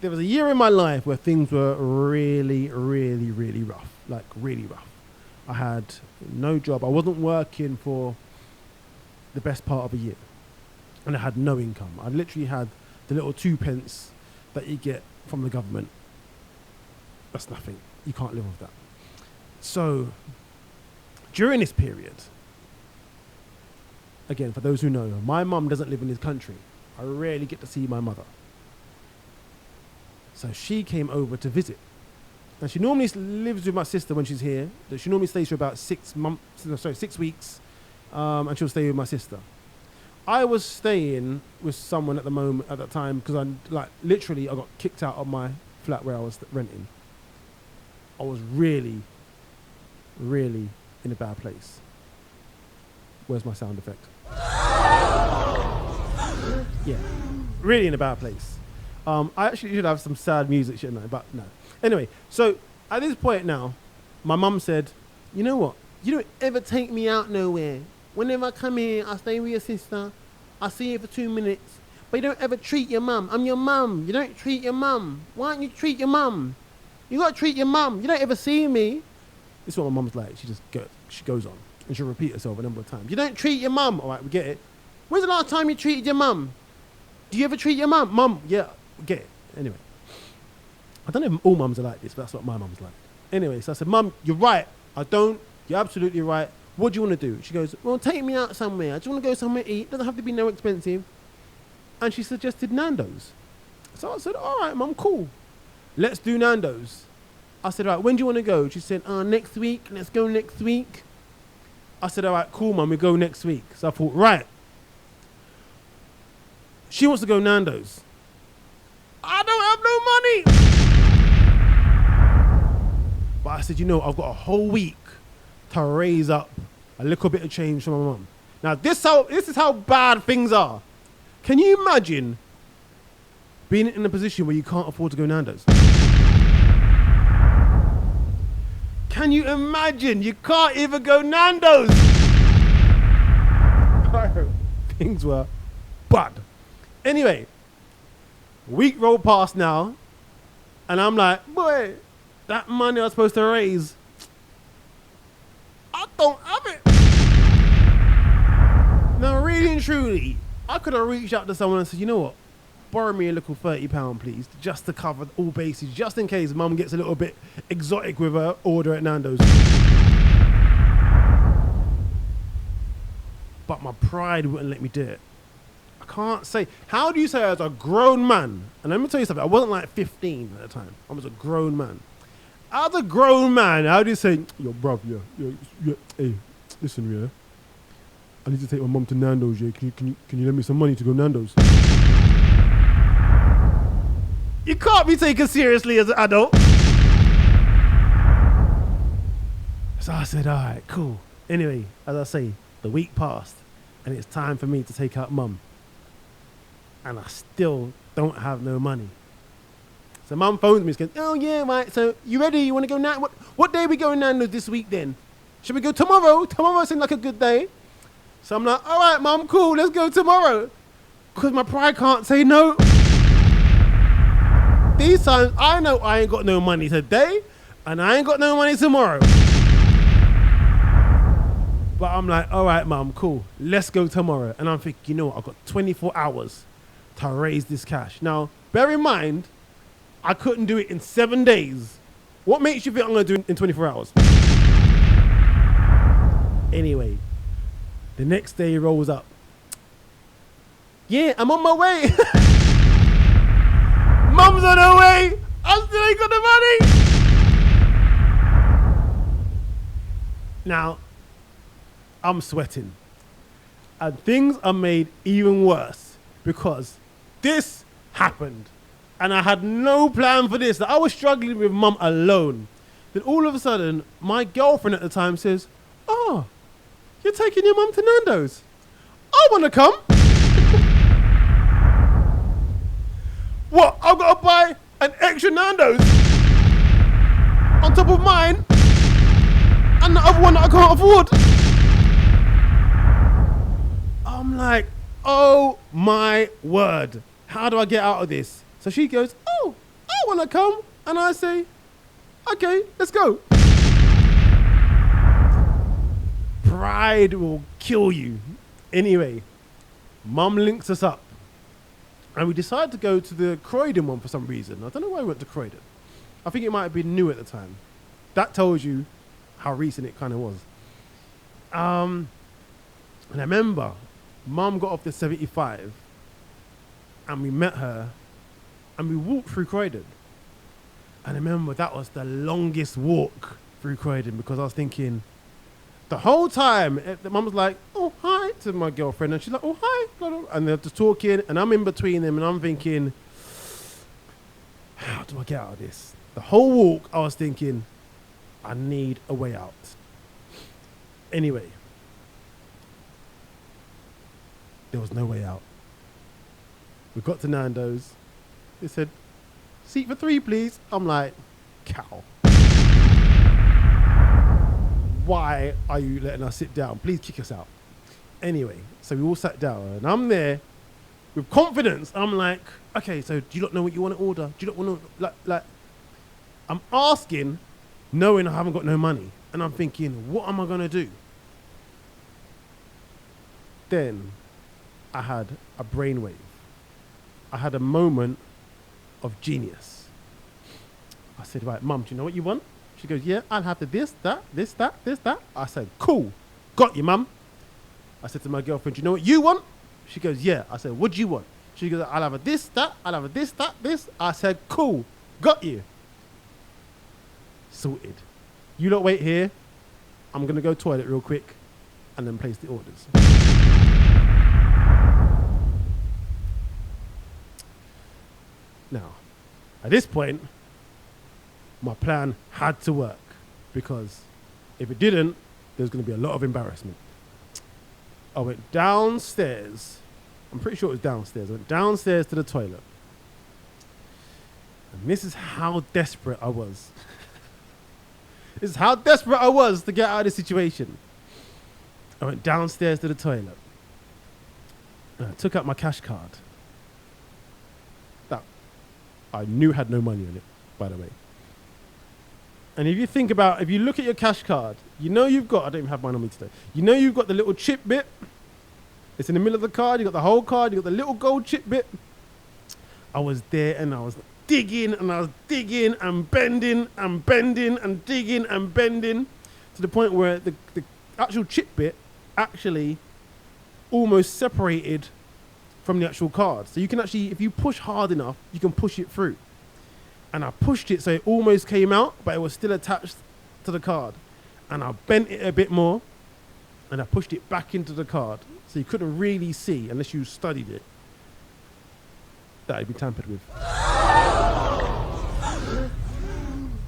there was a year in my life where things were really, really, really rough. Like, really rough. I had no job. I wasn't working for the best part of a year. And I had no income. I literally had the little 2 pence that you get from the government. That's nothing. You can't live with that. So, during this period, again, for those who know, my mum doesn't live in this country. I rarely get to see my mother. So she came over to visit. And she normally lives with my sister when she's here. She normally stays for about 6 weeks. And she'll stay with my sister. I was staying with someone at that time, because I got kicked out of my flat where I was renting. I was really, really in a bad place. Where's my sound effect? Yeah, really in a bad place. I actually should have some sad music, shouldn't I? But no. Anyway, so at this point now, my mum said, you know what? You don't ever take me out nowhere. Whenever I come here, I stay with your sister. I see you for 2 minutes. But you don't ever treat your mum. I'm your mum. You don't treat your mum. Why don't you treat your mum? You got to treat your mum. You don't ever see me. This is what my mum's like. She goes on. And she'll repeat herself a number of times. You don't treat your mum. All right, we get it. When's the last time you treated your mum? Do you ever treat your mum? Mum, yeah, we get it. Anyway. I don't know if all mums are like this, but that's what my mum's like. Anyway, so I said, Mum, you're right. I don't. You're absolutely right. What do you want to do? She goes, well, take me out somewhere. I just want to go somewhere to eat. Doesn't have to be no expensive. And she suggested Nando's. So I said, all right, Mum, cool. Let's do Nando's. I said, all right, when do you want to go? She said, next week. Let's go next week. I said, all right, cool, Mum, we go next week. So I thought, right. She wants to go Nando's. I don't have no money. But I said, I've got a whole week to raise up a little bit of change for my mum. Now, this is how bad things are. Can you imagine being in a position where you can't afford to go Nando's? Can you imagine you can't even go Nando's? Things were bad. Anyway, week rolled past now, and I'm like, boy, that money I was supposed to raise, I don't have it. Now, really and truly, I could have reached out to someone and said, you know what? Borrow me a little £30, please, just to cover all bases, just in case Mum gets a little bit exotic with her order at Nando's. But my pride wouldn't let me do it. I can't say. How do you say as a grown man? And let me tell you something. I wasn't like 15 at the time. I was a grown man. As a grown man, how do you say, yo, bruv, yeah, hey, listen, yeah, I need to take my mum to Nando's, yeah. Can you lend me some money to go Nando's? You can't be taken seriously as an adult. So I said, all right, cool. Anyway, as I say, the week passed, and it's time for me to take out Mum. And I still don't have no money. So Mum phones me, and goes, oh yeah, right, so you ready? You want to go now? What day are we going Nando's this week then? Should we go tomorrow? Tomorrow seems like a good day. So I'm like, all right, Mum, cool, let's go tomorrow. Because my pride can't say no. These times, I know I ain't got no money today, and I ain't got no money tomorrow. But I'm like, all right, Mum, cool, let's go tomorrow. And I'm thinking, you know what, I've got 24 hours to raise this cash. Now, bear in mind, I couldn't do it in 7 days. What makes you think I'm going to do it in 24 hours? Anyway, the next day rolls up. Yeah, I'm on my way. Mum's on her way. I still ain't got the money. Now, I'm sweating. And things are made even worse because this happened. And I had no plan for this. I was struggling with Mum alone. Then all of a sudden, my girlfriend at the time says, oh, you're taking your mum to Nando's. I want to come. What? I've got to buy an extra Nando's on top of mine and the other one that I can't afford. I'm like, oh my word. How do I get out of this? So she goes, oh, I want to come. And I say, okay, let's go. Pride will kill you. Anyway, Mum links us up. And we decided to go to the Croydon one for some reason. I don't know why we went to Croydon. I think it might have been new at the time. That tells you how recent it kind of was. And I remember Mum got off the 75 and we met her and we walked through Croydon. And I remember that was the longest walk through Croydon because I was thinking, the whole time, the Mum was like, oh, hi, to my girlfriend. And she's like, oh, hi. Blah, blah. And they're just talking and I'm in between them and I'm thinking, how do I get out of this? The whole walk, I was thinking, I need a way out. Anyway, there was no way out. We got to Nando's. They said, seat for 3, please. I'm like, cow. Why are you letting us sit down? Please kick us out. Anyway, so we all sat down and I'm there with confidence. I'm like, okay, so do you not know what you want to order? Do you not want to, like, I'm asking, knowing I haven't got no money. And I'm thinking, what am I going to do? Then I had a brainwave. I had a moment of genius. I said, right, Mum, do you know what you want? She goes, yeah, I'll have the this, that. I said, cool. Got you, Mum. I said to my girlfriend, do you know what you want? She goes, yeah. I said, what do you want? She goes, I'll have a this, that. I'll have a this, that, this. I said, cool. Got you. Sorted. You lot wait here. I'm going to go toilet real quick and then place the orders. Now, at this point, my plan had to work because if it didn't, there was going to be a lot of embarrassment. I went downstairs. I'm pretty sure it was downstairs. I went downstairs to the toilet. And this is how desperate I was. This is how desperate I was to get out of this situation. I went downstairs to the toilet. And I took out my cash card. That I knew had no money in it, by the way. And if you think about, if you look at your cash card, you know you've got, I don't even have mine on me today. You know you've got the little chip bit. It's in the middle of the card. You got the whole card. You got the little gold chip bit. I was there and I was digging and I was digging and bending and bending and digging and bending to the point where the actual chip bit actually almost separated from the actual card. So you can actually, if you push hard enough, you can push it through. And I pushed it so it almost came out, but it was still attached to the card. And I bent it a bit more and I pushed it back into the card. So you couldn't really see, unless you studied it, that it'd be tampered with.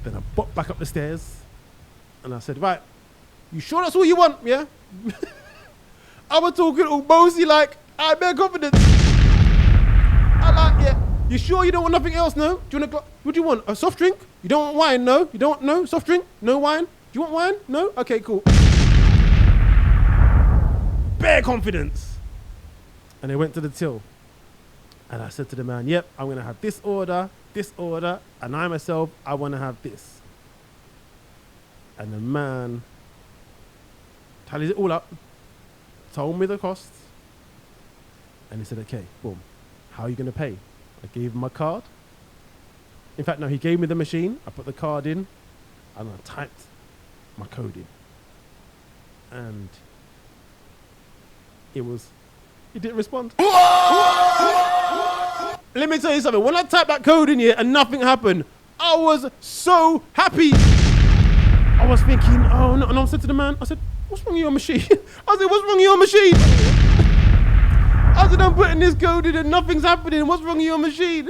Then I bopped back up the stairs and I said, right, you sure that's all you want, yeah? I was talking all bossy like, I have bare confidence. I like, yeah. You sure you don't want nothing else, no? Do you want what do you want? A soft drink? You don't want wine, no? You don't want, no? Soft drink? No wine? Do you want wine? No? Okay, cool. Bare confidence. And I went to the till. And I said to the man, yep, I'm going to have this order, and I myself, I want to have this. And the man tallies it all up, told me the costs, and he said, okay, boom, how are you going to pay? I gave him my card. In fact, no, he gave me the machine. I put the card in, and I typed my code in. And it didn't respond. Let me tell you something. When I typed that code in here and nothing happened, I was so happy. I was thinking, oh no. And I said to the man, I said, what's wrong with your machine? I said, what's wrong with your machine? I said, I'm putting this code in and nothing's happening. What's wrong with your machine?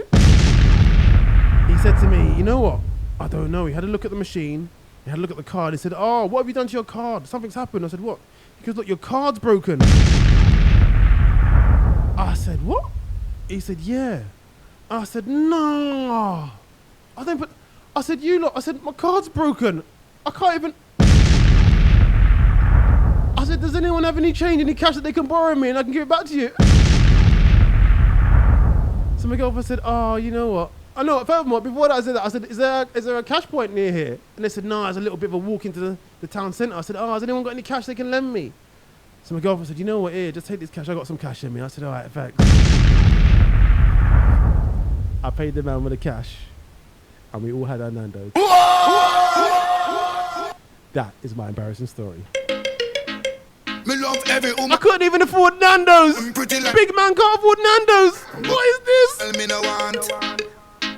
He said to me, you know what? I don't know. He had a look at the machine. He had a look at the card. He said, oh, what have you done to your card? Something's happened. I said, what? He goes, look, your card's broken. I said, what? He said, yeah. I said, no. I said, you lot. I said, my card's broken. I can't even. I said, does anyone have any change, any cash that they can borrow me and I can give it back to you? So my girlfriend said, oh, you know what? I know. Furthermore, before that, I said, is there a cash point near here? And they said, no, there's a little bit of a walk into the town centre. I said, oh, has anyone got any cash they can lend me? So my girlfriend said, you know what, here, just take this cash. I got some cash in me. I said, all right, thanks. I paid the man with the cash, and we all had our Nando's. That is my embarrassing story. Me love every woman. I couldn't even afford Nando's. Big man can't afford Nando's. What is this? Tell me no want.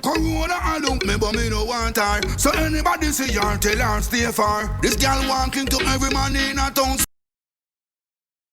Corona I look me, but me no want her. So anybody see her, tell her stay far. This girl walking to every man in a town.